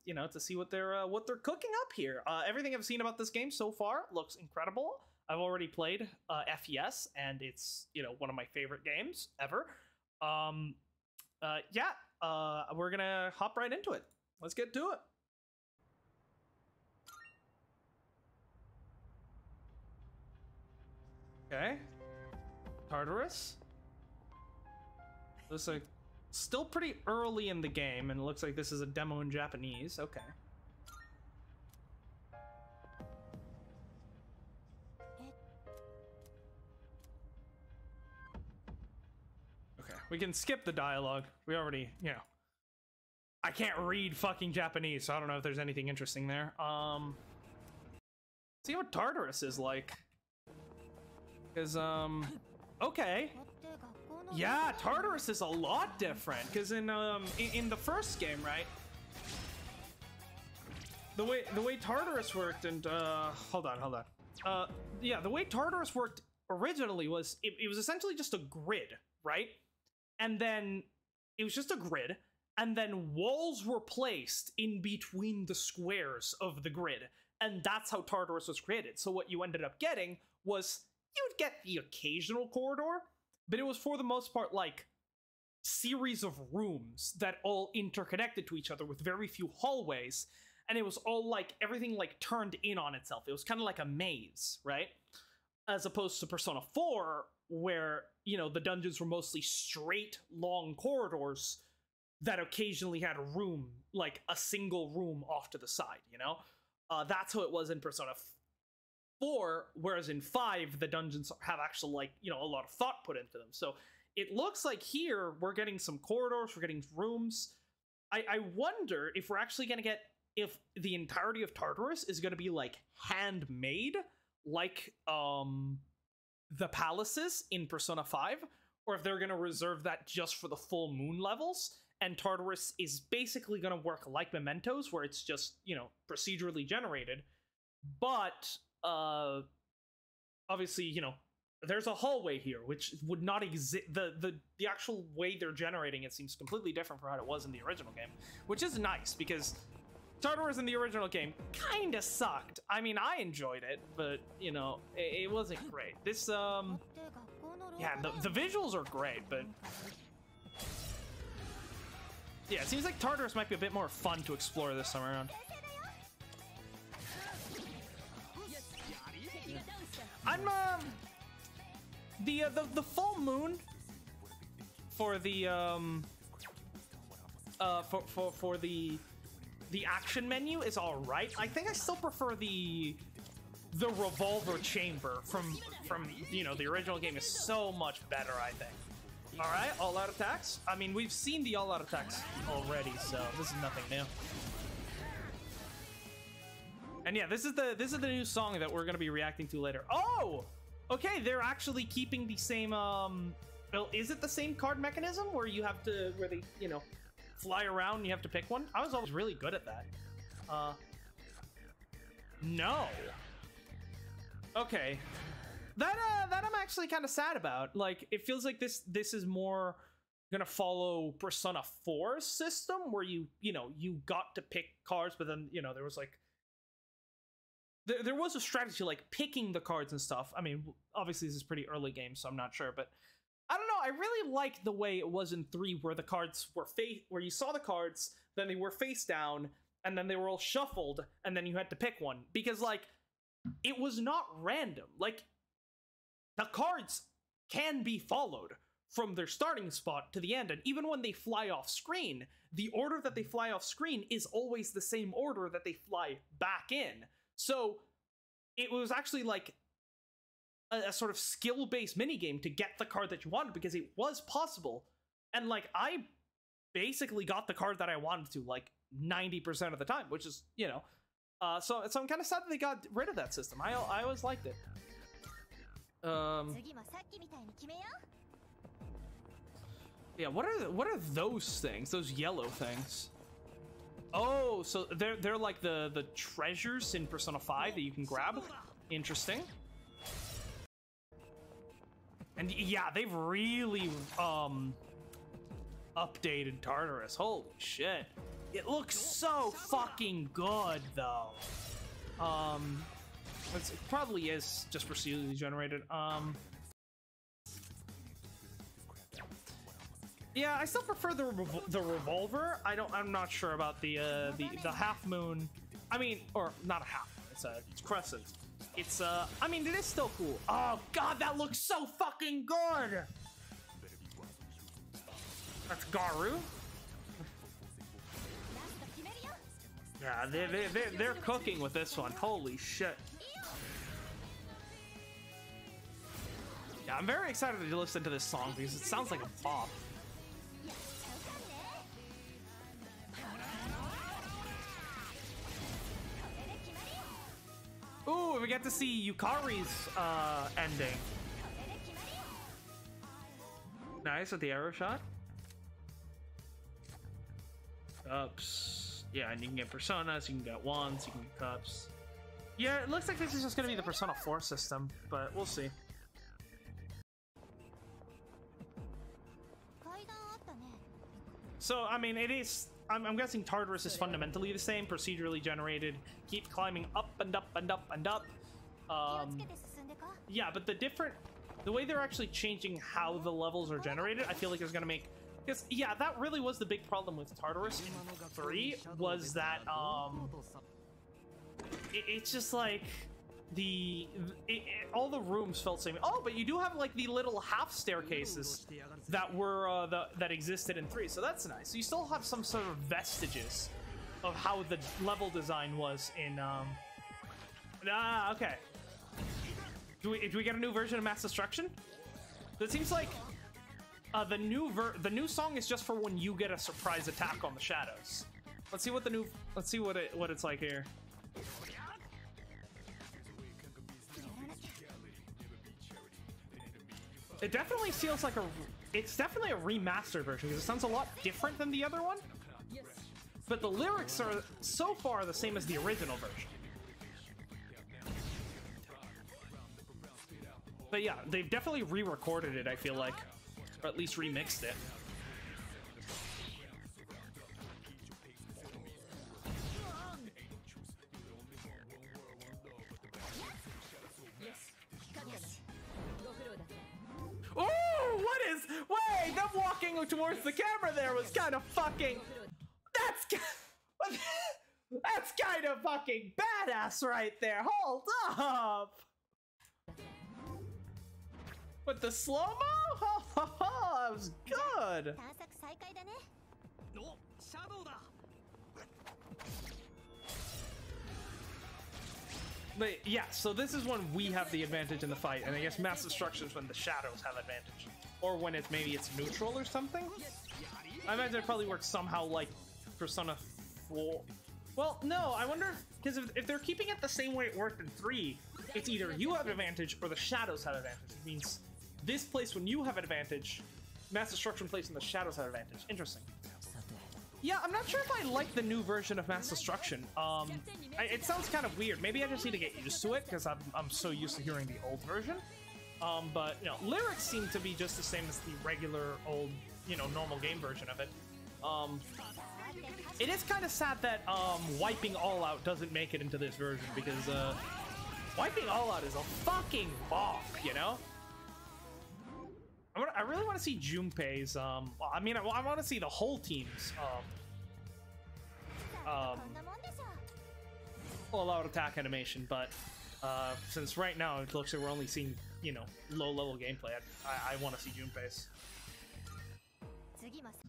you know, to see what they're cooking up here. Everything I've seen about this game so far looks incredible. I've already played FES, and it's, you know, one of my favorite games ever. We're gonna hop right into it. Let's get to it. Okay, Tartarus. Looks like still pretty early in the game, and it looks like this is a demo in Japanese. Okay. Okay, we can skip the dialogue. We already, you know, I can't read fucking Japanese, so I don't know if there's anything interesting there. See what Tartarus is like. Because, okay. Yeah, Tartarus is a lot different. Because in the first game, right? The way Tartarus worked, and, hold on. Yeah, the way Tartarus worked originally was, it was essentially just a grid, right? And then, it was just a grid, and then walls were placed in between the squares of the grid. And that's how Tartarus was created. So what you ended up getting was, you would get the occasional corridor, but it was for the most part like series of rooms that all interconnected to each other with very few hallways, and it was all like everything like turned in on itself. It was kind of like a maze, right? As opposed to Persona 4, where, you know, the dungeons were mostly straight long corridors that occasionally had a room, like a single room off to the side, you know? That's how it was in Persona 4, whereas in 5, the dungeons have actually, like, you know, a lot of thought put into them. So it looks like here we're getting some corridors, we're getting rooms. I wonder if we're actually going to get, if the entirety of Tartarus is going to be, like, handmade, like, the palaces in Persona 5, or if they're going to reserve that just for the full moon levels, and Tartarus is basically going to work like Mementos, where it's just, you know, procedurally generated, but obviously, you know, there's a hallway here which would not exist. The actual way they're generating it seems completely different from how it was in the original game, which is nice because Tartarus in the original game kind of sucked. I mean, I enjoyed it, but, you know, it wasn't great. This yeah, the visuals are great, but yeah, it seems like Tartarus might be a bit more fun to explore this time around. I'm the full moon for the for the action menu is all right. I think I still prefer the revolver chamber from you know, the original game is so much better, I think. All right, all out attacks. I mean, we've seen the all out attacks already, so this is nothing new. And yeah, this is the new song that we're gonna be reacting to later. Oh, okay, they're actually keeping the same. Well, is it the same card mechanism where you have to, where they, you know, fly around and you have to pick one? I was always really good at that. No. Okay, that I'm actually kind of sad about. Like, it feels like this is more gonna follow Persona 4's system, where you know, you got to pick cards, but then, you know, there was like. There was a strategy like picking the cards and stuff. I mean, obviously this is pretty early game, so I'm not sure, but I don't know. I really liked the way it was in 3, where the cards were where you saw the cards, then they were face down, and then they were all shuffled, and then you had to pick one, because like it was not random. Like, the cards can be followed from their starting spot to the end, and even when they fly off screen, the order that they fly off screen is always the same order that they fly back in. So it was actually like a sort of skill-based minigame to get the card that you wanted, because it was possible. And like, I basically got the card that I wanted to like 90% of the time, which is, you know, so I'm kind of sad that they got rid of that system. I always liked it. Yeah, what are those things? Those yellow things? Oh, so they're like the treasures in Persona 5 that you can grab. Interesting. And yeah, they've really updated Tartarus. Holy shit. It looks so fucking good, though. It probably is just procedurally generated. Yeah, I still prefer the revolver. I'm not sure about the half moon. I mean, or not a half moon. It's crescent. It's I mean, it is still cool. Oh god, that looks so fucking good. That's Garu. Yeah, they're cooking with this one. Holy shit. Yeah, I'm very excited to listen to this song because it sounds like a bop. Ooh, we get to see Yukari's ending. Nice with the arrow shot. Cups. Yeah, and you can get personas, you can get wands, you can get cups. Yeah, it looks like this is just gonna be the Persona 4 system, but we'll see. So, I mean, it is... I'm guessing Tartarus is fundamentally the same, procedurally generated. Keep climbing up and up and up and up. Yeah, but the way they're actually changing how the levels are generated, I feel like is going to make... Because, yeah, that really was the big problem with Tartarus in 3, was that, it's just like... all the rooms felt the same. Oh, but you do have like the little half staircases that were that existed in 3, so that's nice. So you still have some sort of vestiges of how the level design was in okay. Do we get a new version of Mass Destruction? It seems like the new song is just for when you get a surprise attack on the shadows. Let's see what what it's like here. It definitely feels like it's definitely a remastered version because it sounds a lot different than the other one. But the lyrics are so far the same as the original version. But yeah, they've definitely re-recorded it, I feel like. Or at least remixed it. Oh, wait, them walking towards the camera there was kind of fucking, that's kind of fucking badass right there. Hold up. With the slow-mo? That was good. But yeah, so this is when we have the advantage in the fight, and I guess Mass Destruction is when the shadows have advantage. Or when maybe it's neutral or something? I imagine it probably works somehow like Persona 4. Well, no, I wonder, because if they're keeping it the same way it worked in 3, it's either you have advantage or the shadows have advantage. It means this place when you have advantage, Mass Destruction place when the shadows have advantage. Interesting. Yeah, I'm not sure if I like the new version of Mass Destruction. It sounds kind of weird. Maybe I just need to get used to it because I'm so used to hearing the old version. But you know, lyrics seem to be just the same as the regular old, normal game version of it. It is kind of sad that Wiping All Out doesn't make it into this version because Wiping All Out is a fucking bop, I really want to see Junpei's, I want to see the whole team's, all-out attack animation, but, since right now it looks like we're only seeing, low-level gameplay, I want to see Junpei's.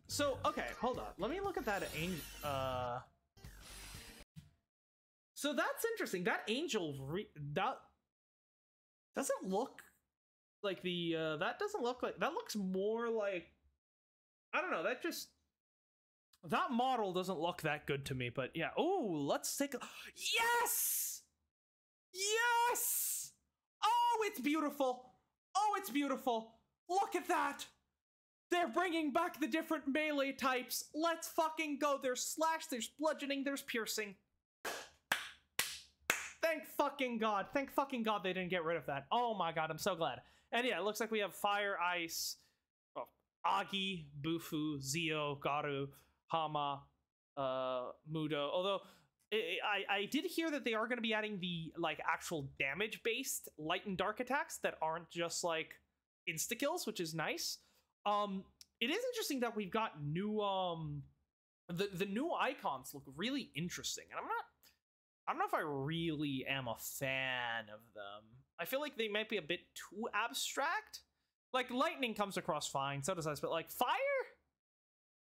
So, okay, hold on. Let me look at that angel, so that's interesting. That angel, that doesn't look like the that doesn't look like, that looks more like, I don't know, that model doesn't look that good to me, but yeah. Oh, let's take a, yes, oh, it's beautiful, look at that. They're bringing back the different melee types. Let's fucking go. There's slash, there's bludgeoning, there's piercing. Thank fucking god they didn't get rid of that. Oh my god, I'm so glad. And yeah, it looks like we have fire, ice, Agi, Bufu, Zio, Garu, Hama, Mudo. Although I did hear that they are going to be adding the like actual damage based light and dark attacks that aren't just like insta kills, which is nice. It is interesting that we've got new the new icons look really interesting, and I don't know if I really am a fan of them. I feel like they might be a bit too abstract. Like lightning comes across fine, so does ice, but like fire?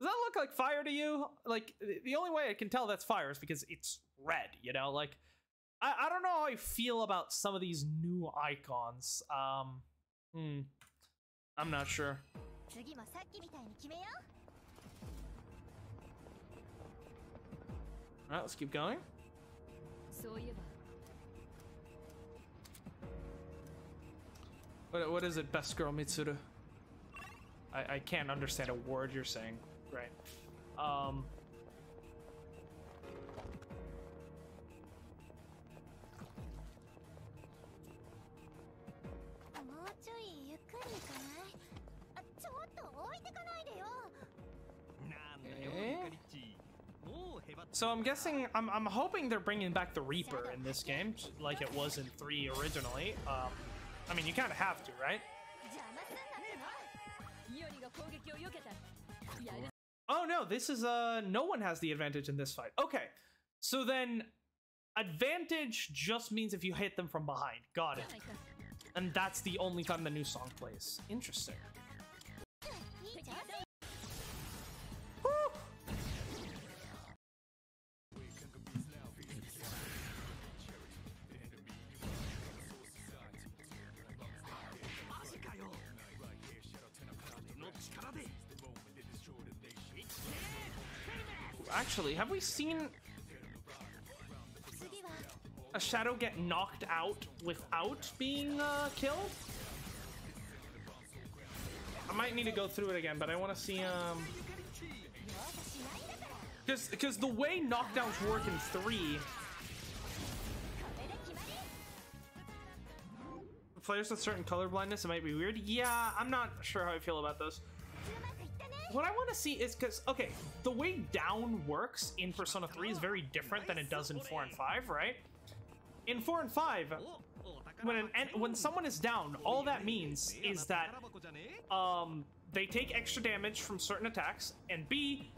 Does that look like fire to you? Like the only way I can tell that's fire is because it's red, you know? Like I don't know how I feel about some of these new icons. I'm not sure. Alright, let's keep going. What is it, best girl Mitsuru? I can't understand a word you're saying. Right. So I'm guessing, I'm hoping they're bringing back the Reaper in this game, like it was in 3 originally. I mean, you kind of have to, right? Oh no, this is no one has the advantage in this fight. Okay, so then advantage just means if you hit them from behind. Got it. And that's the only time the new song plays. Interesting. Woo! Actually, have we seen a shadow get knocked out without being killed? I might need to go through it again, but I want to see because the way knockdowns work in 3, for players with certain color blindness, it might be weird. Yeah, I'm not sure how I feel about those. What I want to see is, because, okay, the way down works in Persona 3 is very different than it does in 4 and 5, right? In 4 and 5, when someone is down, all that means is that they take extra damage from certain attacks, and B,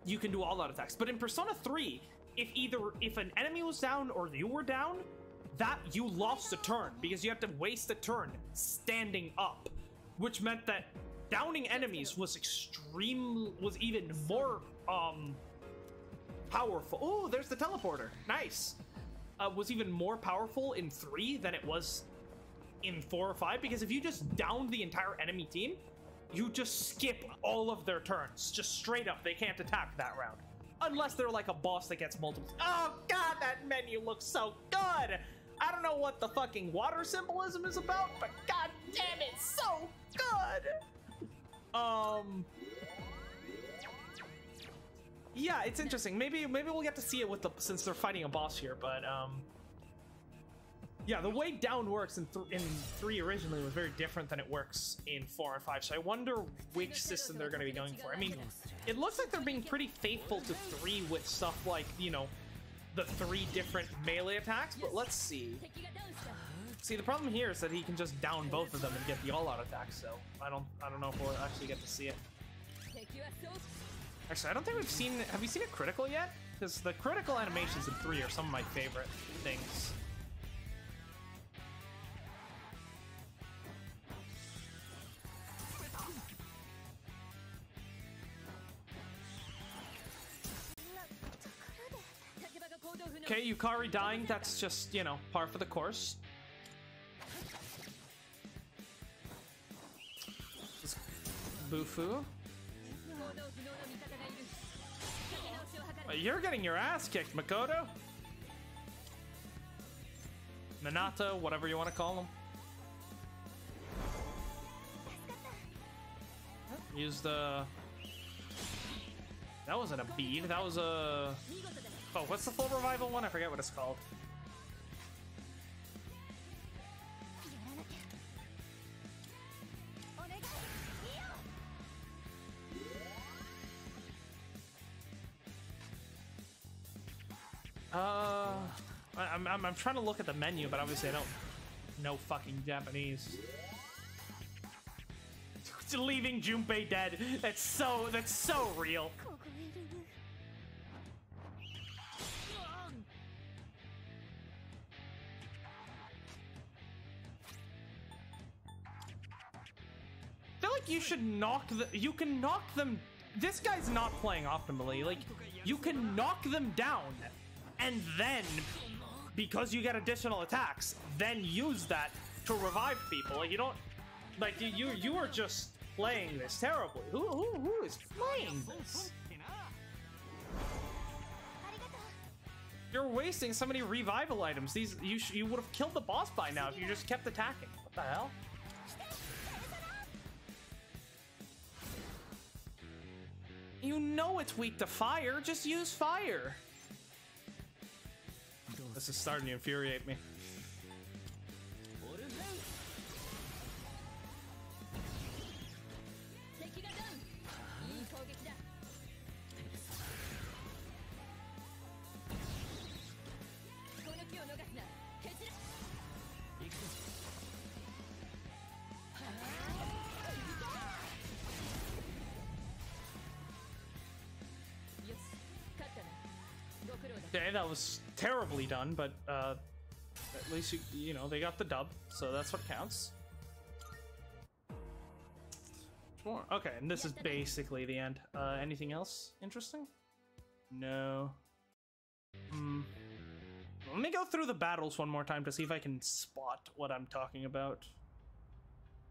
you can do all-out attacks. But in Persona 3, if an enemy was down or you were down, that you lost a turn because you have to waste a turn standing up, which meant that downing enemies was even more powerful. Oh, there's the teleporter. Nice. Was even more powerful in 3 than it was in 4 or 5, because if you just downed the entire enemy team, you just skip all of their turns. Just straight up, they can't attack that round. Unless they're like a boss that gets multiple. Oh god, that menu looks so good! I don't know what the fucking water symbolism is about, but god damn it, so good! Yeah, it's interesting. Maybe we'll get to see it with since they're fighting a boss here, but yeah, the way down works in 3 originally was very different than it works in 4 and 5, so I wonder which system they're going to be going for. I mean, it looks like they're being pretty faithful to 3 with stuff like, you know, the 3 different melee attacks, but let's see. See, the problem here is that he can just down both of them and get the all-out attack, so I don't know if we'll actually get to see it. Actually, I don't think we've seen... Have you seen a critical yet? Because the critical animations in 3 are some of my favorite things. Okay, Yukari dying, that's just, you know, par for the course. Bufu. You're getting your ass kicked, Makoto. Minato, whatever you want to call him. Use the... That wasn't a bead, that was a... Oh, what's the full revival one? I forget what it's called. I'm trying to look at the menu, but obviously I don't know fucking Japanese. Leaving Junpei dead. That's so real. I feel like you should you can knock them. This guy's not playing optimally. Like, you can knock them down and then, because you get additional attacks, then use that to revive people. Like, you don't, like, you are just playing this terribly. Who is playing this? You're wasting so many revival items. These you would have killed the boss by now if you just kept attacking. What the hell? You know it's weak to fire. Just use fire. This is starting to infuriate me. Okay, that was terribly done, but at least you know they got the dub, so that's what counts. More. Okay, and this is basically the end. Anything else interesting? No. Let me go through the battles one more time to see if I can spot what I'm talking about.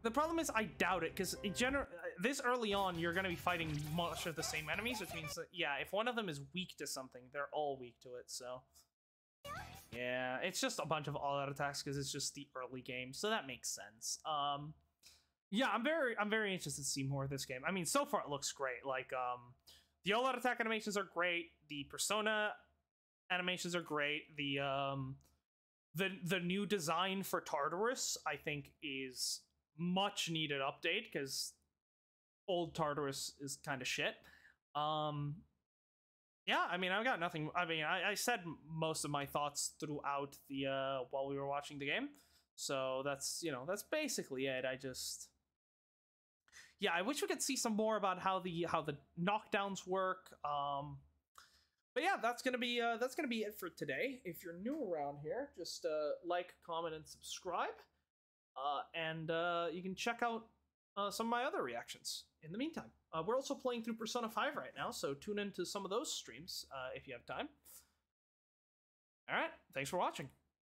The problem is I doubt it, because this early on you're going to be fighting much of the same enemies, which means that, yeah, if one of them is weak to something, they're all weak to it, so... Yeah, it's just a bunch of all-out attacks because it's just the early game, so that makes sense. Yeah, I'm very interested to see more of this game. I mean, so far it looks great. Like, the all-out attack animations are great, the Persona animations are great, the new design for Tartarus, I think, is much needed update because old Tartarus is kind of shit. Yeah, I mean, I've got nothing. I mean, I said most of my thoughts throughout the while we were watching the game, so that's, you know, that's basically it. Yeah, I wish we could see some more about how the knockdowns work. But yeah, that's gonna be it for today. If you're new around here, just like, comment, and subscribe. And you can check out some of my other reactions in the meantime. We're also playing through Persona 5 right now, so tune into some of those streams if you have time. Alright, thanks for watching.